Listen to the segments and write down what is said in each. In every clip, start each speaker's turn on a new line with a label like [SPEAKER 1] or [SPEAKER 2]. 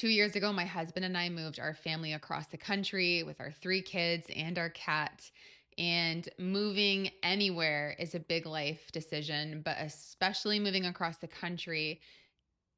[SPEAKER 1] 2 years ago, my husband and I moved our family across the country with our three kids and our cat. And moving anywhere is a big life decision, but especially moving across the country,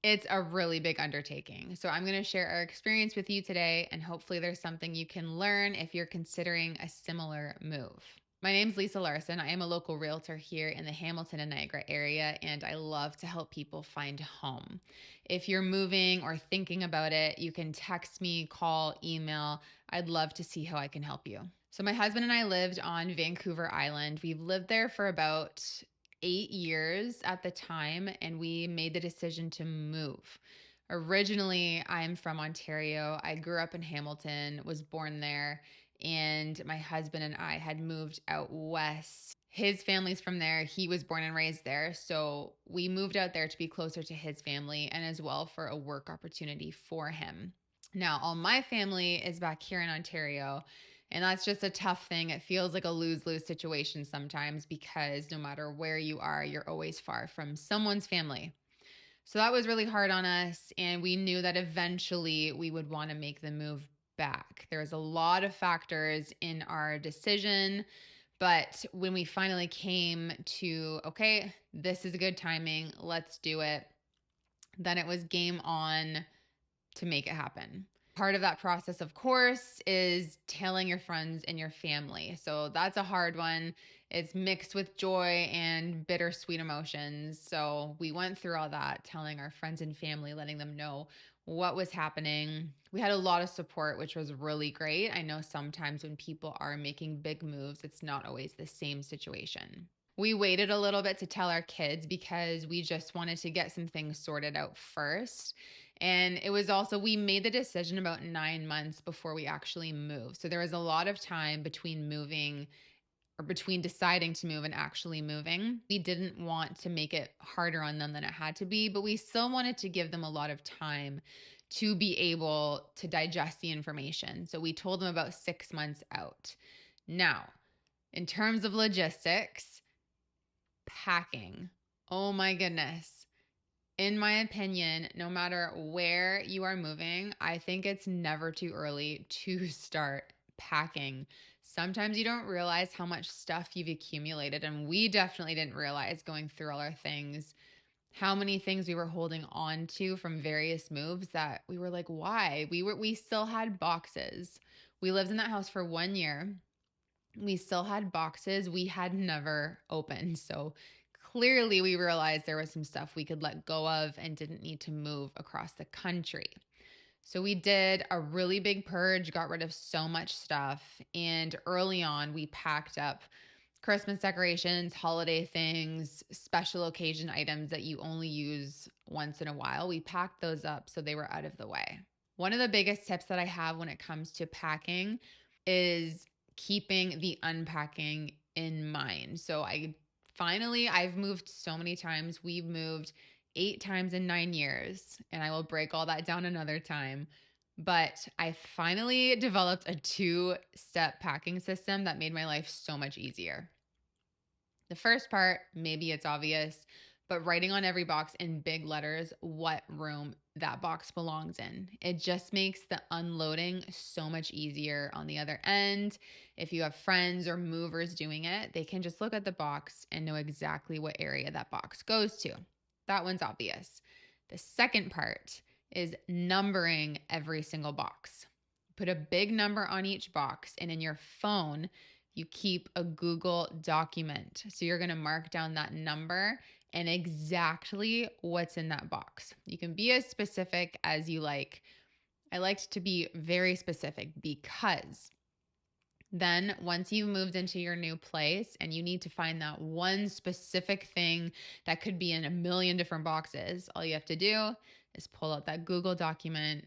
[SPEAKER 1] it's a really big undertaking. So, I'm going to share our experience with you today, and hopefully, there's something you can learn if you're considering a similar move. My name's Lisa Larson. I am a local realtor here in the Hamilton and Niagara area, and I love to help people find a home. If you're moving or thinking about it, you can text me, call, email. I'd love to see how I can help you. So, my husband and I lived on Vancouver Island. We've lived there for about 8 years at the time, and we made the decision to move. Originally, I'm from Ontario. I grew up in Hamilton, was born there, and my husband and I had moved out west. His family's from there. He was born and raised there. So we moved out there to be closer to his family and as well for a work opportunity for him. Now, all my family is back here in Ontario, and that's just a tough thing. It feels like a lose lose situation sometimes because no matter where you are, you're always far from someone's family. So that was really hard on us. And we knew that eventually we would want to make the move back. There was a lot of factors in our decision. But when we finally came to, okay, this is a good timing, let's do it, then it was game on to make it happen. Part of that process, of course, is telling your friends and your family. So that's a hard one. It's mixed with joy and bittersweet emotions. So we went through all that, telling our friends and family, letting them know what was happening. We had a lot of support, which was really great. I know sometimes when people are making big moves, it's not always the same situation. We waited a little bit to tell our kids because we just wanted to get some things sorted out first. And it was also, we made the decision about 9 months before we actually moved. So there was a lot of time between moving or between deciding to move and actually moving. We didn't want to make it harder on them than it had to be, but we still wanted to give them a lot of time to be able to digest the information. So we told them about 6 months out. Now, in terms of logistics, packing. Oh my goodness. In my opinion, no matter where you are moving, I think it's never too early to start packing. Sometimes you don't realize how much stuff you've accumulated. And we definitely didn't realize going through all our things, how many things we were holding on to from various moves that we were like, why? We still had boxes. We lived in that house for 1 year. We still had boxes we had never opened. So clearly, we realized there was some stuff we could let go of and didn't need to move across the country. So we did a really big purge, got rid of so much stuff. And early on, we packed up Christmas decorations, holiday things, special occasion items that you only use once in a while. We packed those up so they were out of the way. One of the biggest tips that I have when it comes to packing is keeping the unpacking in mind. So I've moved so many times. We've moved 8 times in 9 years, and I will break all that down another time. But I finally developed a two-step packing system that made my life so much easier. The first part, maybe it's obvious, but writing on every box in big letters what room that box belongs in. It just makes the unloading so much easier on the other end. If you have friends or movers doing it, they can just look at the box and know exactly what area that box goes to. That one's obvious. The second part is numbering every single box. Put a big number on each box, and in your phone, you keep a Google document. So you're going to mark down that number and exactly what's in that box. You can be as specific as you like. I liked to be very specific because then once you've moved into your new place and you need to find that one specific thing that could be in a million different boxes, all you have to do is pull out that Google document,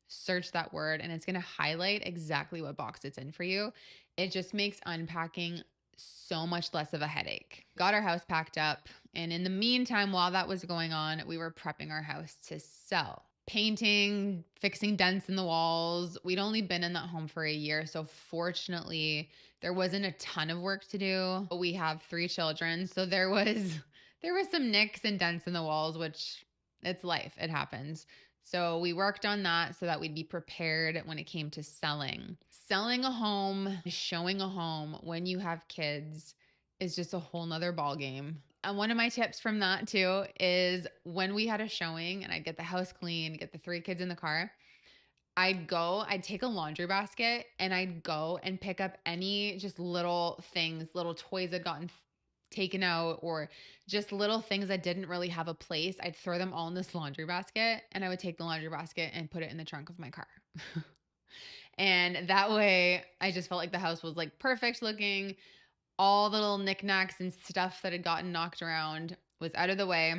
[SPEAKER 1] search that word, and it's going to highlight exactly what box it's in for you. It just makes unpacking so much less of a headache. Got our house packed up, and in the meantime, while that was going on, we were prepping our house to sell. Painting, fixing dents in the walls. We'd only been in that home for a year, so fortunately, there wasn't a ton of work to do. We have 3 children, so there was some nicks and dents in the walls, which it's life. It happens. So we worked on that so that we'd be prepared when it came to selling. Selling a home, showing a home when you have kids is just a whole nother ball game. And one of my tips from that too is when we had a showing and I'd get the house clean, get the three kids in the car, I'd take a laundry basket and I'd go and pick up any just little things, little toys that gotten taken out or just little things that didn't really have a place. I'd throw them all in this laundry basket and I would take the laundry basket and put it in the trunk of my car. And that way I just felt like the house was like perfect looking. All the little knickknacks and stuff that had gotten knocked around was out of the way.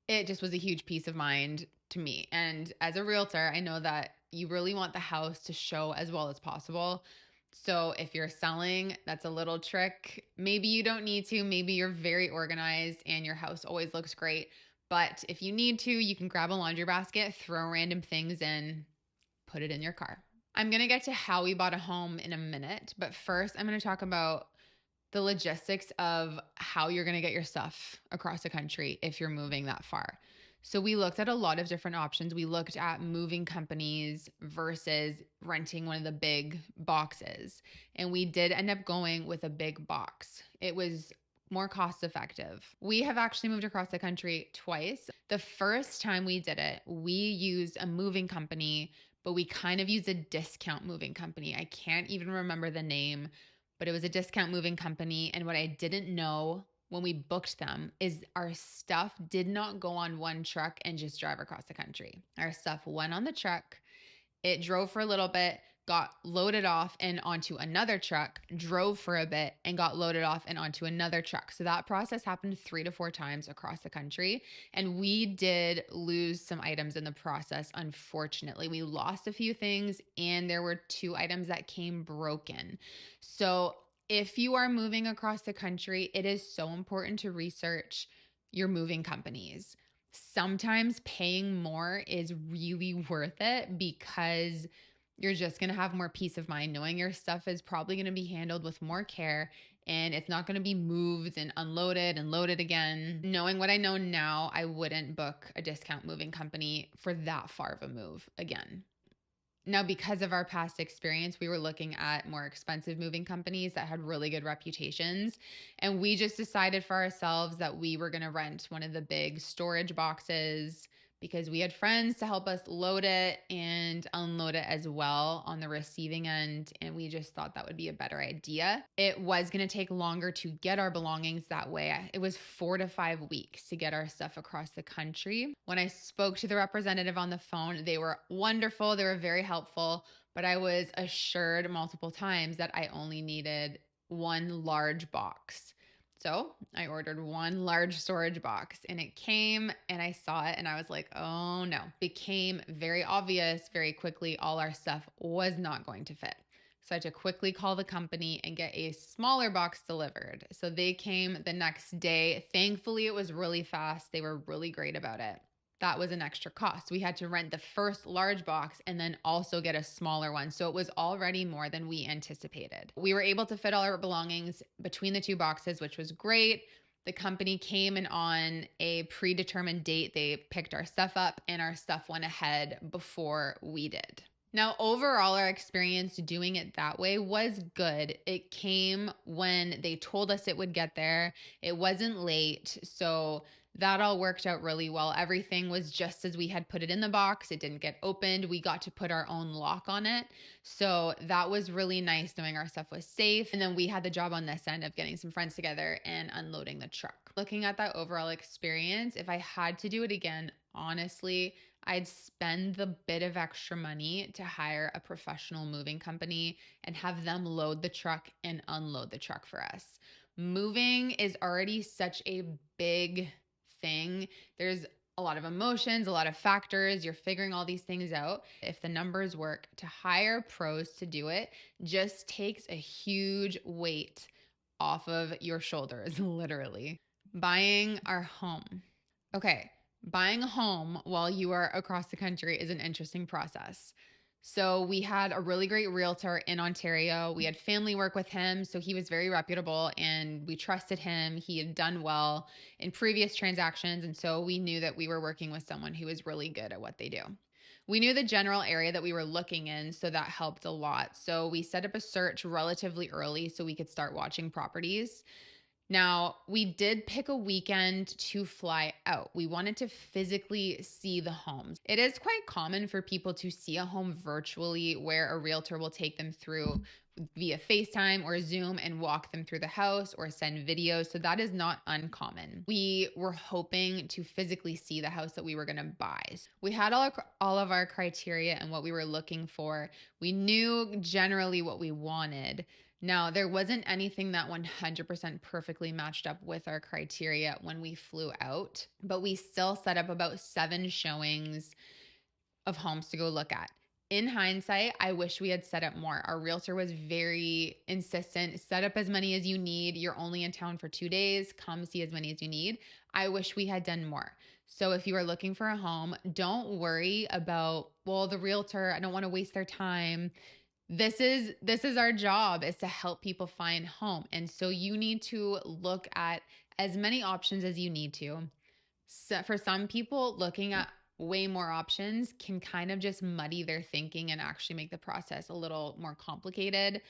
[SPEAKER 1] It just was a huge peace of mind to me. And as a realtor, I know that you really want the house to show as well as possible. So if you're selling, that's a little trick. Maybe you don't need to. Maybe you're very organized and your house always looks great. But if you need to, you can grab a laundry basket, throw random things in, put it in your car. I'm going to get to how we bought a home in a minute. But first, I'm going to talk about the logistics of how you're going to get your stuff across the country if you're moving that far. So we looked at a lot of different options. We looked at moving companies versus renting one of the big boxes. And we did end up going with a big box. It was more cost effective. We have actually moved across the country twice. The first time we did it, we used a moving company, but we kind of used a discount moving company. I can't even remember the name, but it was a discount moving company. And what I didn't know when we booked them is our stuff did not go on one truck and just drive across the country. Our stuff went on the truck. It drove for a little bit, got loaded off and onto another truck, drove for a bit and got loaded off and onto another truck. So that process happened 3 to 4 times across the country. And we did lose some items in the process. Unfortunately, we lost a few things and there were 2 items that came broken. So if you are moving across the country, it is so important to research your moving companies. Sometimes paying more is really worth it because you're just going to have more peace of mind knowing your stuff is probably going to be handled with more care and it's not going to be moved and unloaded and loaded again. Knowing what I know now, I wouldn't book a discount moving company for that far of a move again. Now, because of our past experience, we were looking at more expensive moving companies that had really good reputations. And we just decided for ourselves that we were going to rent one of the big storage boxes because we had friends to help us load it and unload it as well on the receiving end. And we just thought that would be a better idea. It was going to take longer to get our belongings that way. It was 4 to 5 weeks to get our stuff across the country. When I spoke to the representative on the phone, they were wonderful. They were very helpful, but I was assured multiple times that I only needed one large box. So I ordered one large storage box and it came and I saw it and I was like, oh no. Became very obvious very quickly all our stuff was not going to fit. So I had to quickly call the company and get a smaller box delivered. So they came the next day. Thankfully, it was really fast. They were really great about it. That was an extra cost. We had to rent the first large box and then also get a smaller one. So it was already more than we anticipated. We were able to fit all our belongings between the 2 boxes, which was great. The company came in on a predetermined date. They picked our stuff up and our stuff went ahead before we did. Now, overall, our experience doing it that way was good. It came when they told us it would get there. It wasn't late. So that all worked out really well. Everything was just as we had put it in the box. It didn't get opened. We got to put our own lock on it. So that was really nice knowing our stuff was safe. And then we had the job on this end of getting some friends together and unloading the truck. Looking at that overall experience, if I had to do it again, honestly, I'd spend the bit of extra money to hire a professional moving company and have them load the truck and unload the truck for us. Moving is already such a big thing. There's a lot of emotions, a lot of factors. You're figuring all these things out. If the numbers work, to hire pros to do it just takes a huge weight off of your shoulders, literally. Buying our home. Okay, buying a home while you are across the country is an interesting process. So we had a really great realtor in Ontario. We had family work with him. So he was very reputable and we trusted him. He had done well in previous transactions. And so we knew that we were working with someone who was really good at what they do. We knew the general area that we were looking in, so that helped a lot. So we set up a search relatively early so we could start watching properties. Now, we did pick a weekend to fly out. We wanted to physically see the homes. It is quite common for people to see a home virtually where a realtor will take them through via FaceTime or Zoom and walk them through the house or send videos. So that is not uncommon. We were hoping to physically see the house that we were going to buy. We had all of our criteria and what we were looking for. We knew generally what we wanted. Now, there wasn't anything that 100% perfectly matched up with our criteria when we flew out, but we still set up about 7 showings of homes to go look at. In hindsight, I wish we had set up more. Our realtor was very insistent, set up as many as you need. You're only in town for 2 days, come see as many as you need. I wish we had done more. So if you are looking for a home, don't worry about, well, the realtor, I don't want to waste their time. This is our job, is to help people find home. And so you need to look at as many options as you need to. So for some people, looking at way more options can kind of just muddy their thinking and actually make the process a little more complicated.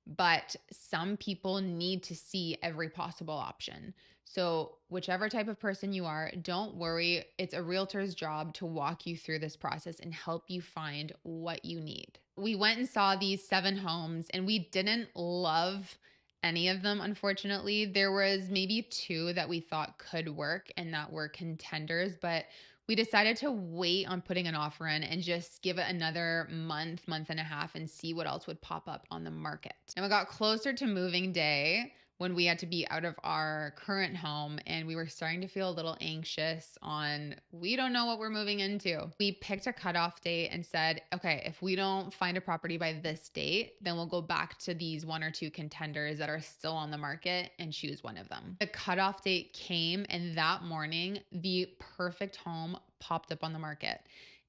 [SPEAKER 1] But some people need to see every possible option. So, whichever type of person you are, don't worry. It's a realtor's job to walk you through this process and help you find what you need. We went and saw these 7 homes and we didn't love any of them, unfortunately. There was maybe 2 that we thought could work and that were contenders, but we decided to wait on putting an offer in and just give it another month, month and a half, and see what else would pop up on the market. And we got closer to moving day when we had to be out of our current home and we were starting to feel a little anxious on, we don't know what we're moving into. We picked a cutoff date and said, okay, if we don't find a property by this date, then we'll go back to these 1 or 2 contenders that are still on the market and choose one of them. The cutoff date came, and that morning, the perfect home popped up on the market.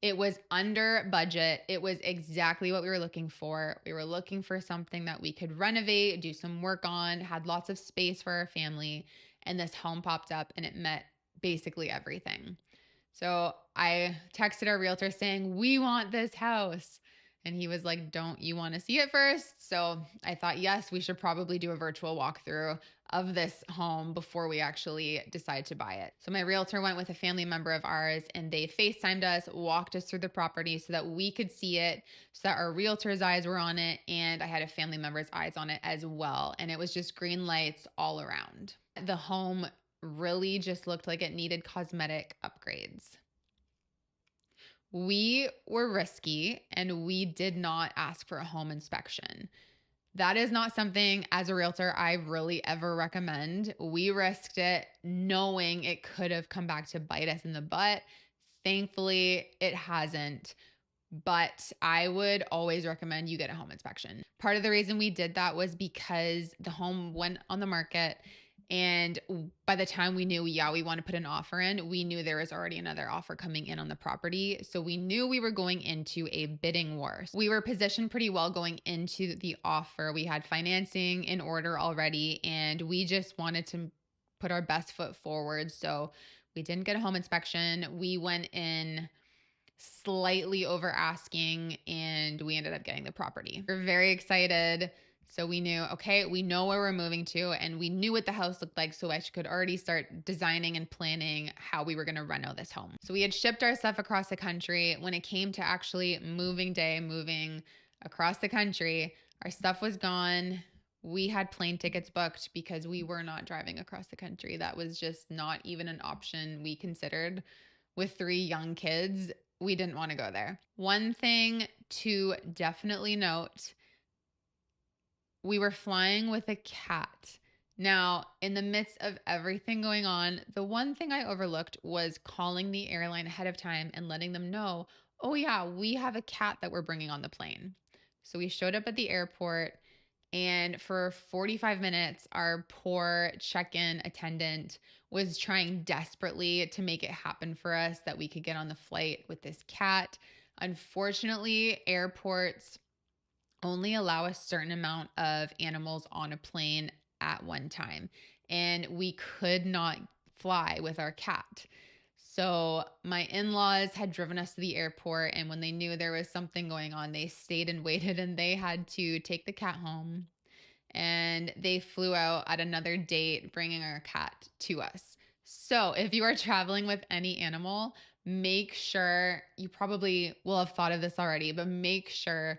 [SPEAKER 1] It was under budget. It was exactly what we were looking for. We were looking for something that we could renovate, do some work on, had lots of space for our family. And this home popped up and it met basically everything. So I texted our realtor saying, we want this house. And he was like, don't you want to see it first? So I thought, yes, we should probably do a virtual walkthrough of this home before we actually decide to buy it. So my realtor went with a family member of ours and they FaceTimed us, walked us through the property so that we could see it, so that our realtor's eyes were on it. And I had a family member's eyes on it as well. And it was just green lights all around. The home really just looked like it needed cosmetic upgrades. We were risky and we did not ask for a home inspection. That is not something as a realtor I really ever recommend. We risked it knowing it could have come back to bite us in the butt. Thankfully, it hasn't. But I would always recommend you get a home inspection. Part of the reason we did that was because the home went on the market. And by the time we knew, we want to put an offer in, we knew there was already another offer coming in on the property. So we knew we were going into a bidding war. We were positioned pretty well going into the offer. We had financing in order already, and we just wanted to put our best foot forward. So we didn't get a home inspection. We went in slightly over asking and we ended up getting the property. We're very excited. So we knew, okay, we know where we're moving to and we knew what the house looked like. So I could already start designing and planning how we were going to reno this home. So we had shipped our stuff across the country. When it came to actually moving day, moving across the country, our stuff was gone. We had plane tickets booked because we were not driving across the country. That was just not even an option we considered. With 3 young kids, we didn't want to go there. One thing to definitely note, we were flying with a cat. Now, in the midst of everything going on, the one thing I overlooked was calling the airline ahead of time and letting them know, oh yeah, we have a cat that we're bringing on the plane. So we showed up at the airport, and for 45 minutes, our poor check-in attendant was trying desperately to make it happen for us that we could get on the flight with this cat. Unfortunately, airports only allow a certain amount of animals on a plane at one time, and we could not fly with our cat. So my in-laws had driven us to the airport, and when they knew there was something going on, they stayed and waited, and they had to take the cat home, and they flew out at another date bringing our cat to us. So if you are traveling with any animal, make sure, you probably will have thought of this already, but make sure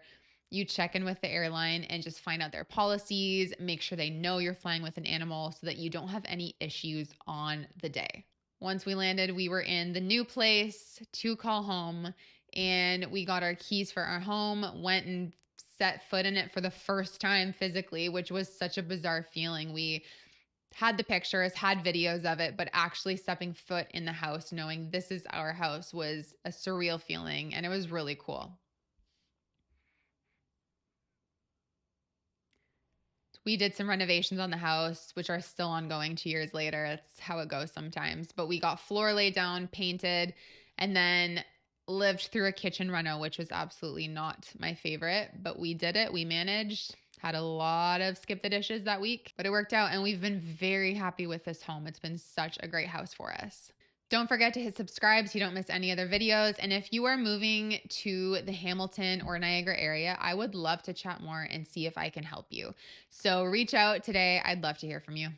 [SPEAKER 1] you check in with the airline and just find out their policies. Make sure they know you're flying with an animal so that you don't have any issues on the day. Once we landed, we were in the new place to call home, and we got our keys for our home, went and set foot in it for the first time physically, which was such a bizarre feeling. We had the pictures, had videos of it, but actually stepping foot in the house, knowing this is our house, was a surreal feeling, and it was really cool. We did some renovations on the house, which are still ongoing 2 years later. That's how it goes sometimes. But we got floor laid down, painted, and then lived through a kitchen reno, which was absolutely not my favorite. But we did it. We managed. Had a lot of skip the dishes that week, but it worked out. And we've been very happy with this home. It's been such a great house for us. Don't forget to hit subscribe so you don't miss any other videos. And if you are moving to the Hamilton or Niagara area, I would love to chat more and see if I can help you. So reach out today. I'd love to hear from you.